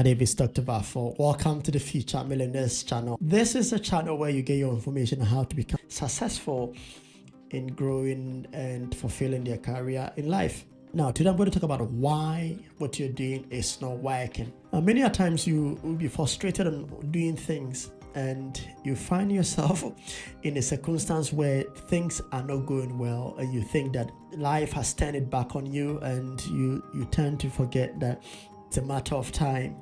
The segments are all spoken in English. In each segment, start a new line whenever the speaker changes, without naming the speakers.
My name is Dr. Bafo. Welcome to the Future Millionaires channel. This is a channel where you get your information on how to become successful in growing and fulfilling their career in life. Now, today I'm going to talk about why what you're doing is not working. Many a times you will be frustrated on doing things and you find yourself in a circumstance where things are not going well and you think that life has turned it back on you, and you tend to forget that it's a matter of time.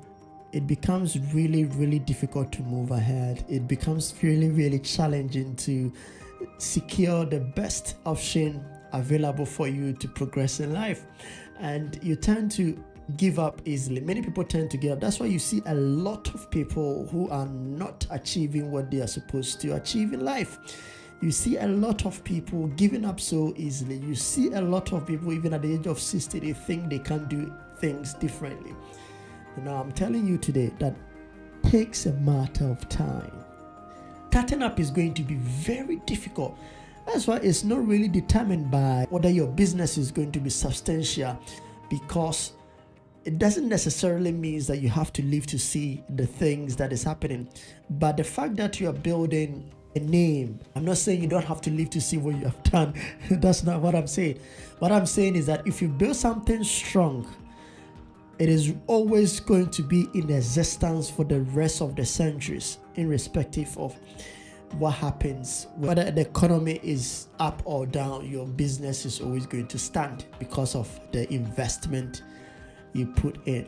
It becomes really difficult to move ahead. It becomes really challenging to secure the best option available for you to progress in life, and you tend to give up easily. Many people tend to give up. That's why you see a lot of people who are not achieving what they are supposed to achieve in life. You see a lot of people giving up so easily. You see a lot of people, even at the age of 60, they think they can do things differently. Now, I'm telling you today that it takes a matter of time. Starting up is going to be very difficult. That's why it's not really determined by whether your business is going to be substantial, because it doesn't necessarily mean that you have to live to see the things that is happening. But the fact that you are building a name, I'm not saying you don't have to live to see what you have done. That's not what I'm saying. What I'm saying is that if you build something strong, it is always going to be in existence for the rest of the centuries, irrespective of what happens. Whether the economy is up or down, your business is always going to stand because of the investment you put in.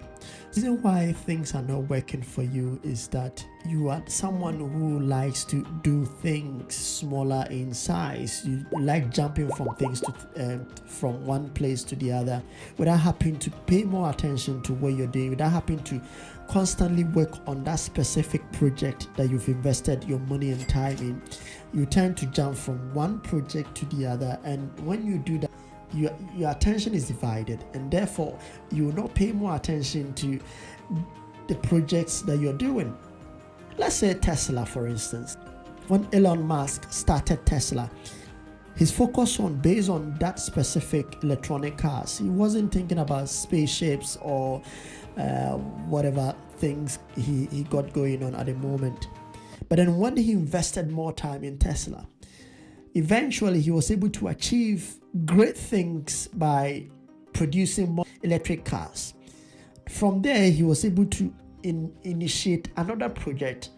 The reason why things are not working for you is that you are someone who likes to do things smaller in size. You like jumping from things to from one place to the other without having to pay more attention to what you're doing, without having to constantly work on that specific project that you've invested your money and time in. You tend to jump from one project to the other, and when you do that, your attention is divided, and therefore you will not pay more attention to the projects that you're doing. Let's say Tesla, for instance. When Elon Musk started Tesla, his focus based on that specific electronic cars. He wasn't thinking about spaceships or whatever things he got going on at the moment. But then when he invested more time in Tesla, eventually he was able to achieve great things by producing more electric cars. From there, he was able to initiate another project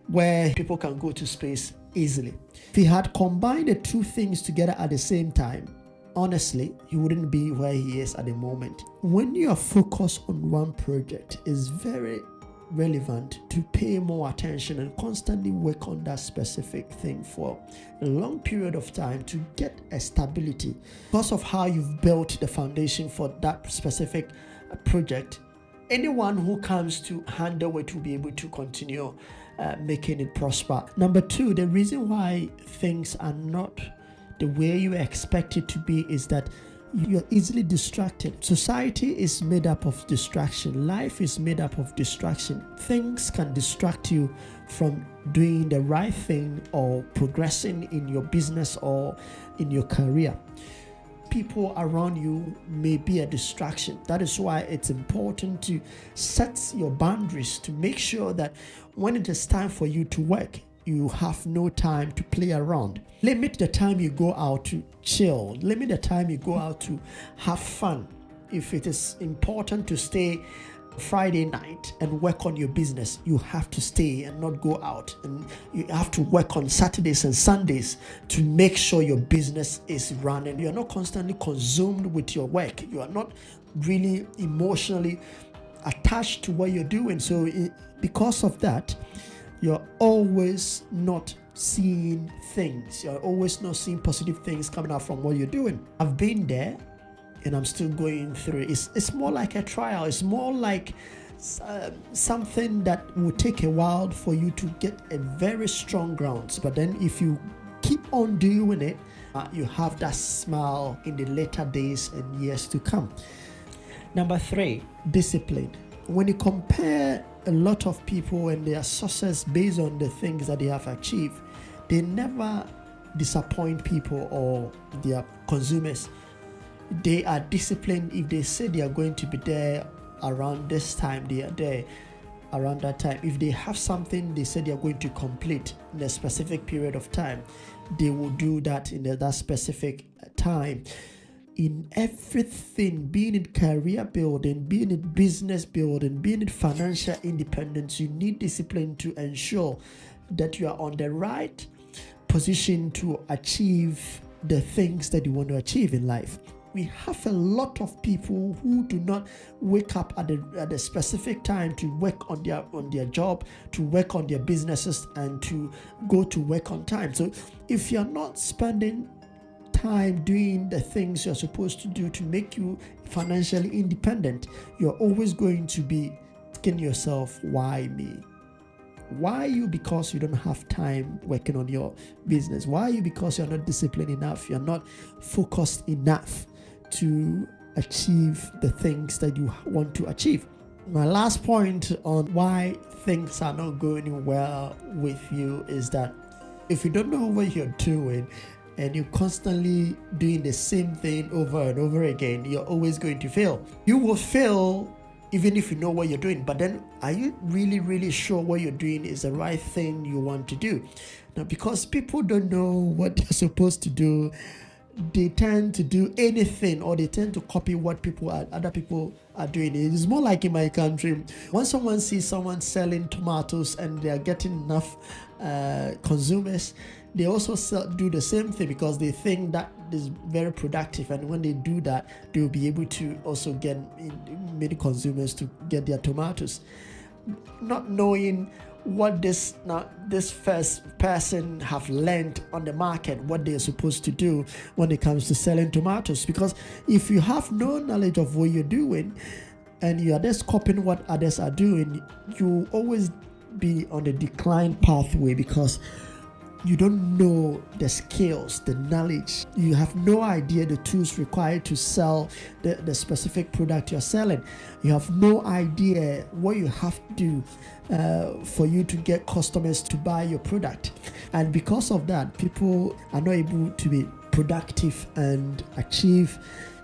where people can go to space easily. If he had combined the two things together at the same time, honestly, he wouldn't be where he is at the moment. When you are focused on one project, it's very relevant to pay more attention and constantly work on that specific thing for a long period of time to get a stability. Because of how you've built the foundation for that specific project, anyone who comes to handle it will be able to continue making it prosper. Number two, the reason why things are not the way you expect it to be is that you're easily distracted. Society is made up of distraction. Life is made up of distraction. Things can distract you from doing the right thing or progressing in your business or in your career. People around you may be a distraction. That is why it's important to set your boundaries to make sure that when it is time for you to work, you have no time to play around. Limit the time you go out to chill. Limit the time you go out to have fun. If it is important to stay Friday night and work on your business, you have to stay and not go out. And you have to work on Saturdays and Sundays to make sure your business is running. You're not constantly consumed with your work. You are not really emotionally attached to what you're doing. So because of that, you're always not seeing things. You're always not seeing positive things coming out from what you're doing. I've been there and I'm still going through it. It's more like a trial. It's more like something that will take a while for you to get a very strong ground. But then if you keep on doing it, you have that smile in the later days and years to come. Number three, discipline. When you compare a lot of people and their success based on the things that they have achieved, they never disappoint people or their consumers. They are disciplined. If they say they are going to be there around this time, they are there. around that time. If they have something they said they're going to complete in a specific period of time, they will do that in that specific time. In everything, being in career building, being in business building, being in financial independence, you need discipline to ensure that you are on the right position to achieve the things that you want to achieve in life. We have a lot of people who do not wake up at a specific time to work on their job, to work on their businesses, and to go to work on time. So if you're not spending time doing the things you're supposed to do to make you financially independent, you're always going to be asking yourself, why me? Why you? Because you don't have time working on your business. Why you? Because you're not disciplined enough. You're not focused enough to achieve the things that you want to achieve. My last point on why things are not going well with you is that if you don't know what you're doing and you're constantly doing the same thing over and over again, you're always going to fail. You will fail even if you know what you're doing, but then are you really sure what you're doing is the right thing you want to do? Now, because people don't know what they're supposed to do, they tend to do anything, or they tend to copy what other people are doing. It is more like in my country, when someone sees someone selling tomatoes and they are getting enough consumers, they also do the same thing because they think that is very productive, and when they do that, they will be able to also get many consumers to get their tomatoes, not knowing what this first person have learned on the market, what they're supposed to do when it comes to selling tomatoes. Because if you have no knowledge of what you're doing and you are just copying what others are doing, you always be on the decline pathway because you don't know the skills, the knowledge. You have no idea the tools required to sell the specific product you're selling. You have no idea what you have to do for you to get customers to buy your product. And because of that, people are not able to be productive and achieve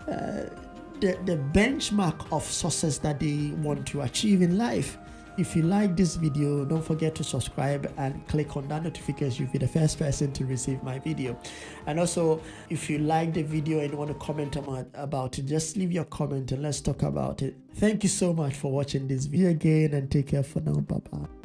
the benchmark of success that they want to achieve in life. If you like this video, don't forget to subscribe and click on that notification. You'll be the first person to receive my video. And also, if you like the video and you want to comment about it, just leave your comment and let's talk about it. Thank you so much for watching this video again, and take care for now. Bye bye.